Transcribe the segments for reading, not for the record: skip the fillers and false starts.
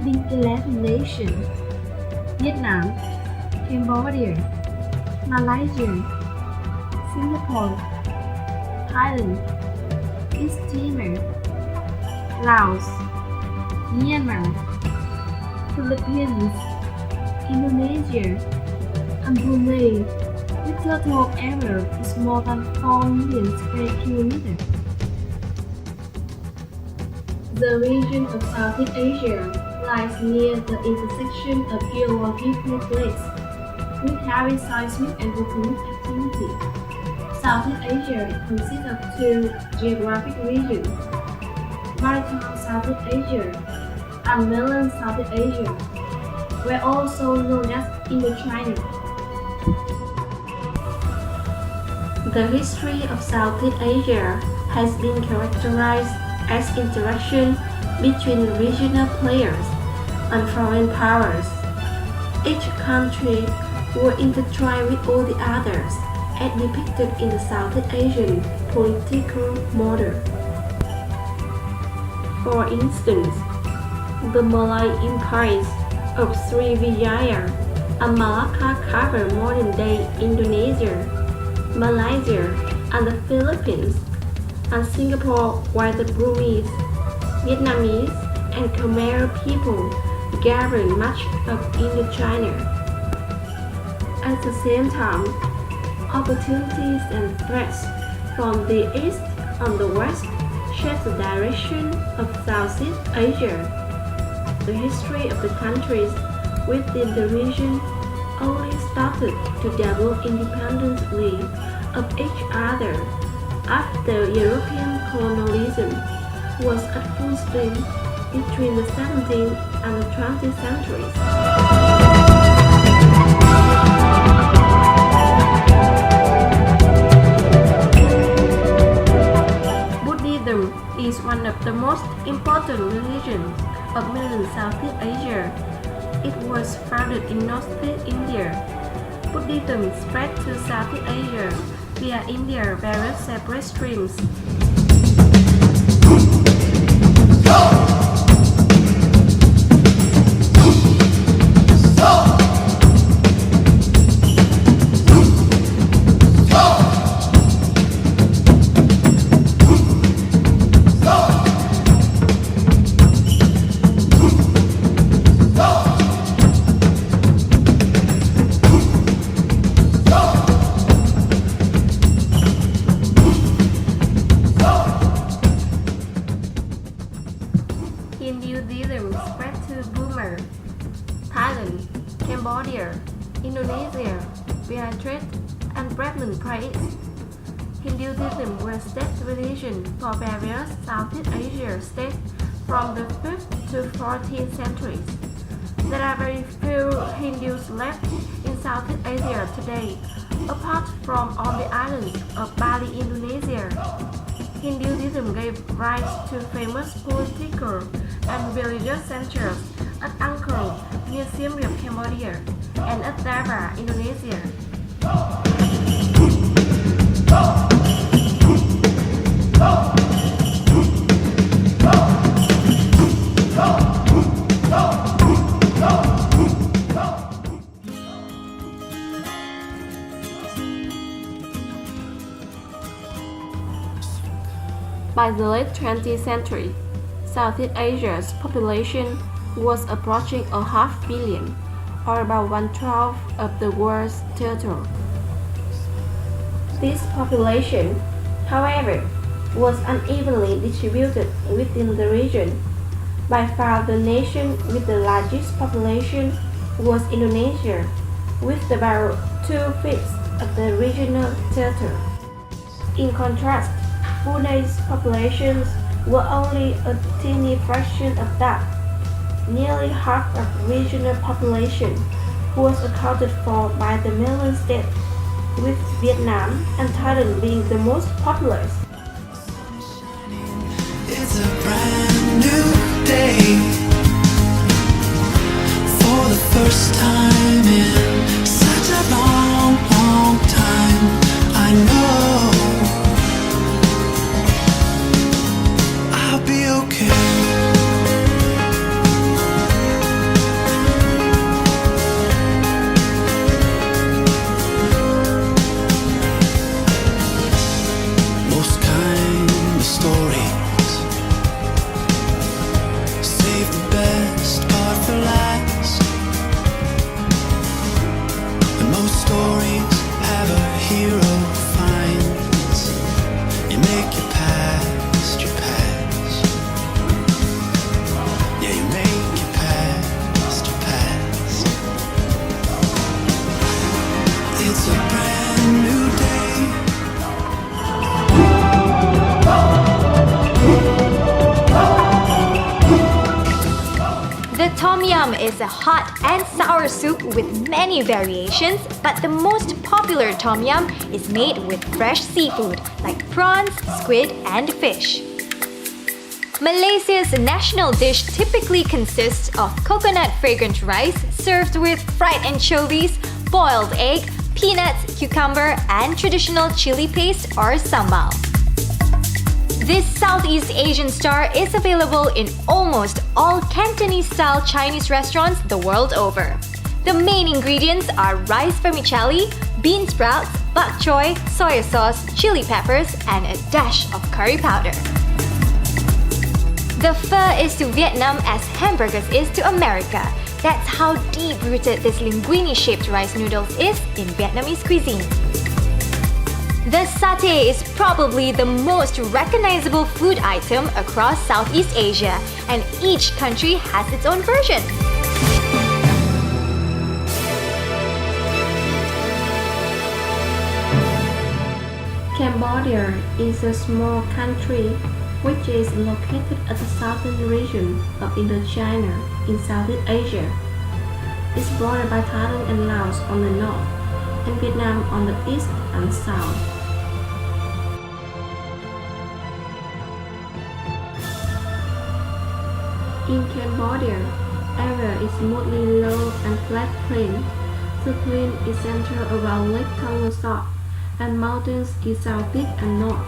including 11 nations: Vietnam, Cambodia, Malaysia, Singapore, Thailand, East Timor, Laos, Myanmar, Philippines, Indonesia, and Brunei, with total area is more than 4 million square kilometers. The region of Southeast Asia lies near the intersection of geological plates, with heavy seismic and volcanic activity. Southeast Asia consists of two geographic regions: Maritime Southeast Asia and Mainland Southeast Asia, were also known as Indochina. The history of Southeast Asia has been characterized as interaction between regional players and foreign powers. Each country were intertwined with all the others, as depicted in the Southeast Asian political model. For instance, the Malay empires of Srivijaya and Malacca cover modern-day Indonesia, Malaysia, and the Philippines, and Singapore, while the Burmese, Vietnamese, and Khmer people govern much of Indochina. At the same time, opportunities and threats from the east and the west shape the direction of Southeast Asia. The history of the countries within the region only started to develop independently of each other after European colonialism was at full swing between the 17th and the 20th centuries. Buddhism is one of the most important religions of mainland Southeast Asia. It was founded in Northeast India. Buddhism spread to Southeast Asia via India's various separate streams. Hinduism spread to Burma, Thailand, Cambodia, Indonesia via trade and Brahmin priests. Hinduism was state religion for various Southeast Asia states from the 5th to 14th centuries. There are very few Hindus left in Southeast Asia today, apart from on the islands of Bali, Indonesia. Hinduism gave rise to famous political and religious centers at Angkor, near Siem Reap, Cambodia, and at Davao, Indonesia. By the late 20th century, Southeast Asia's population was approaching a half billion, or about 1/12 of the world's total. This population, however, was unevenly distributed within the region. By far the nation with the largest population was Indonesia, with about 2/5 of the regional total. In contrast, Brunei's populations were only a teeny fraction of that. Nearly half of the regional population was accounted for by the mainland state, with Vietnam and Thailand being the most populous. It's a brand new day. For the first time in such a long, long time, I know I'll be okay. is a hot and sour soup with many variations, but the most popular tom yum is made with fresh seafood like prawns, squid, and fish. Malaysia's national dish typically consists of coconut fragrant rice served with fried anchovies, boiled egg, peanuts, cucumber, and traditional chili paste or sambal. This Southeast Asian star is available in almost all Cantonese-style Chinese restaurants the world over. The main ingredients are rice vermicelli, bean sprouts, bok choy, soy sauce, chili peppers, and a dash of curry powder. The pho is to Vietnam as hamburgers is to America. That's how deep-rooted this linguine-shaped rice noodles is in Vietnamese cuisine. The satay is probably the most recognizable food item across Southeast Asia, and each country has its own version. Cambodia is a small country which is located at the southern region of Indochina in Southeast Asia. It's bordered by Thailand and Laos on the north, and Vietnam on the east and south. In Cambodia, area is mostly low and flat plain. The plain is centered around Lake Tonle Sap, and mountains is southeast and north.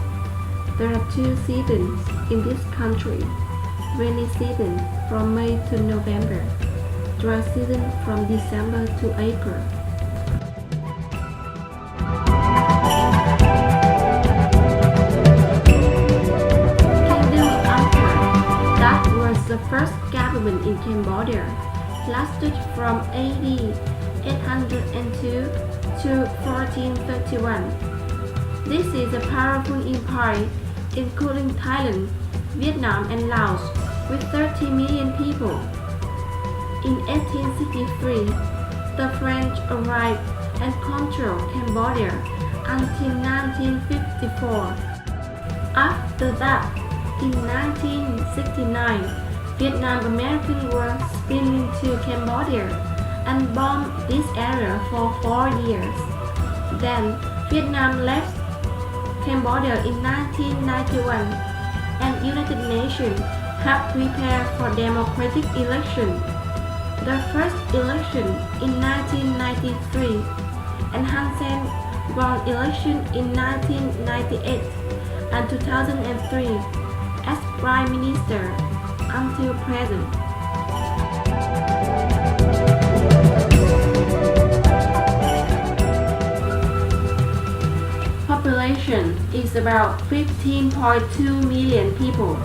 There are two seasons in this country: rainy season from May to November, dry season from December to April. Kingdom of Angkor, that was the first government in Cambodia, lasted from AD 802 to 1431. This is a powerful empire, including Thailand, Vietnam, and Laos, with 30 million people. In 1863, the French arrived and controlled Cambodia until 1954. After that, in 1969, Vietnam-Americans were split into Cambodia and bombed this area for 4 years. Then, Vietnam left Cambodia in 1991, and United Nations have prepared for democratic election. The first election in 1993, and Hun Sen won election in 1998 and 2003 as Prime Minister until present. Population is about 15.2 million people.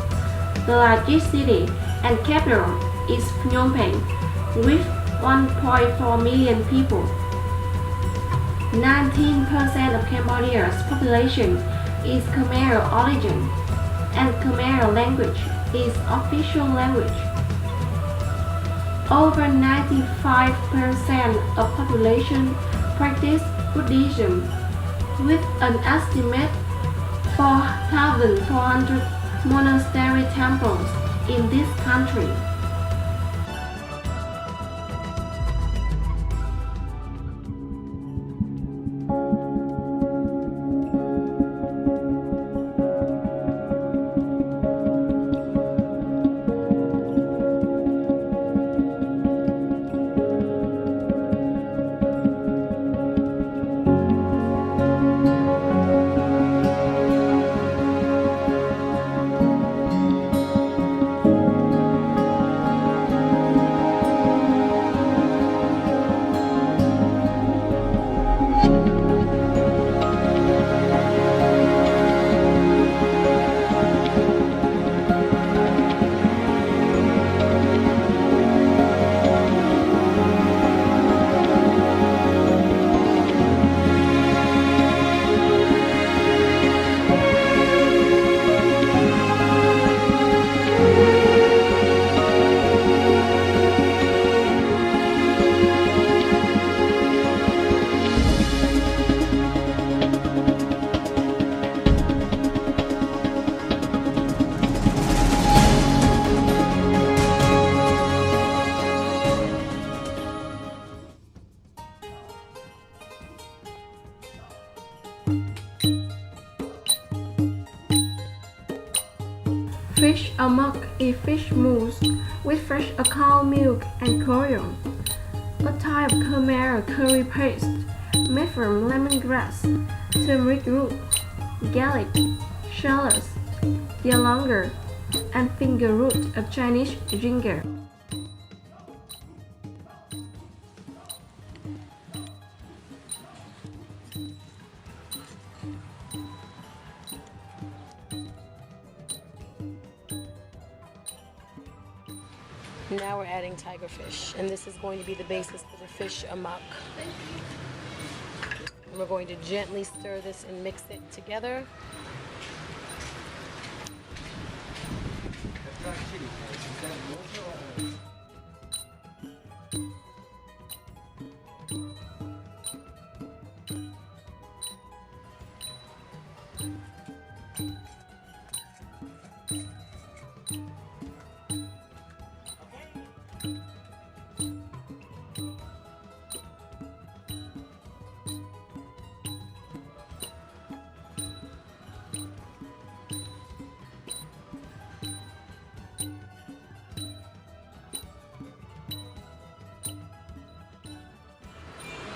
The largest city and capital is Phnom Penh with 1.4 million people. 19% of Cambodia's population is Khmer origin, and Khmer language is official language. Over 95% of population practice Buddhism, with an estimate 4,400 monastery temples in this country. Fish amok is fish mousse with fresh cow milk and coriander, a type of Khmer curry paste made from lemongrass, turmeric root, garlic, shallots, yolngu, and finger root of Chinese ginger. Now we're adding tiger fish, and this is going to be the basis for the fish amok. And we're going to gently stir this and mix it together.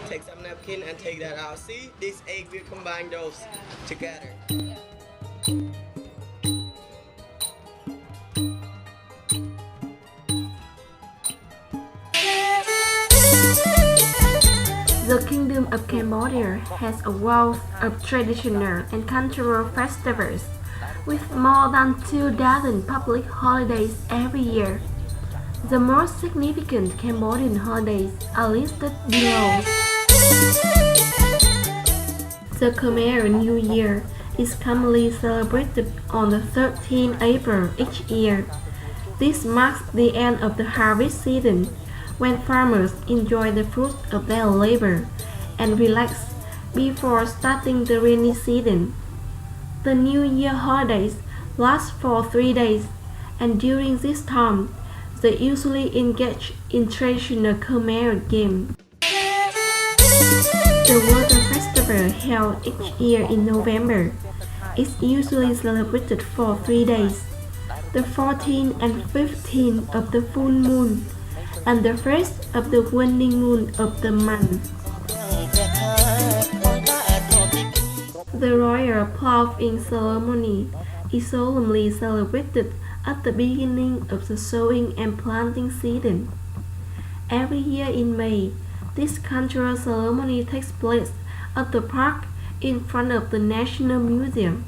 Take some napkin and take that out. See, this egg will combine those together. The Kingdom of Cambodia has a wealth of traditional and cultural festivals, with more than 2,000 public holidays every year. The most significant Cambodian holidays are listed below. The Khmer New Year is commonly celebrated on the 13th April each year. This marks the end of the harvest season, when farmers enjoy the fruits of their labor and relax before starting the rainy season. The New Year holidays last for 3 days, and during this time, they usually engage in traditional Khmer games. The Water Festival, held each year in November, is usually celebrated for 3 days, the 14th and 15th of the full moon, and the first of the waning moon of the month. The royal ploughing ceremony is solemnly celebrated at the beginning of the sowing and planting season. Every year in May, this cultural ceremony takes place at the park in front of the National Museum.